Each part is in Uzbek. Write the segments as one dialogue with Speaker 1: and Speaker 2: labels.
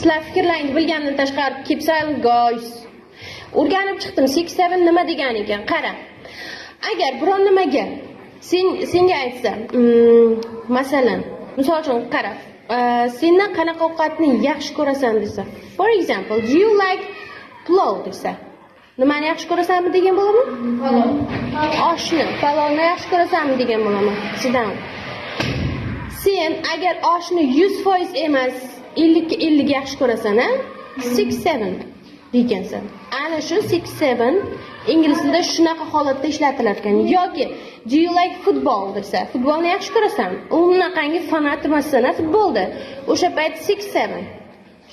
Speaker 1: Sizlar fikrlaringizni bilgandan tashqari keep silent guys. O'rganib chiqdim 6-7 nima degan ekan. Qara. Agar biron nimaga senga aytsa, masalan, misol uchun qara, sendan qanaqa ovqatni yaxshi ko'rasan desa. For example, do you like pulov desa. Nimani yaxshi ko'rasanmi degan bo'laman? Palov. Oshni, palovni yaxshi ko'rasanmi degan bo'laman. Sidan. Sen agar oshni 100% emas, 50 yaxshi ko'rasan, 6-7 degansan. Ana shu 6-7 ingliz tilida shunaqa holatda ishlatilar ekan. Yoki do you like football desa, futbolni yaxshi ko'rasan. Unaqangi fanat emassan futbolda. O'sha payt 6-7.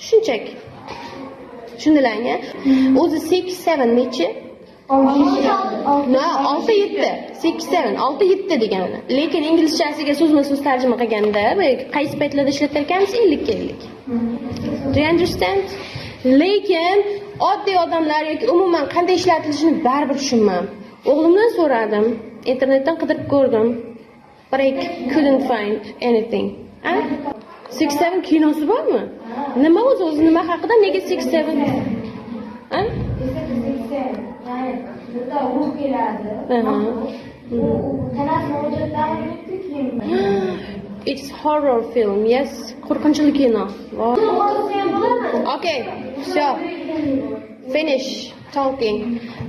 Speaker 1: Shunchaki. Tushundilarmi? O'zi 6-7 nechi? 6-7. 6-7. 6-7 degani. Lekin inglizchasiga so'zma-so'z tarjima qilganda, qaysi paytlarda ishlatar ekanmiz? 50-50. Do you understand? Lekin oddiy odamlar yoki umuman qanday ishlatilishini baribir tushunmam. O'g'limdan so'radim, internetdan qidirib ko'rdim. But I couldn't find anything. 6-7 kinosi bormi? Nima o'zi nima haqida? Nega 6-7?
Speaker 2: Burada ruh keladi.
Speaker 1: It's horror film, yes. Qo'rqinchli kino. Okay, so finish talking.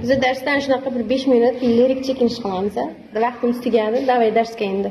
Speaker 1: Biz darsdan shunaqa bir 5 minut lirik chekinish qilamiz. Vaqtimiz tugadi. Davay darsga endi.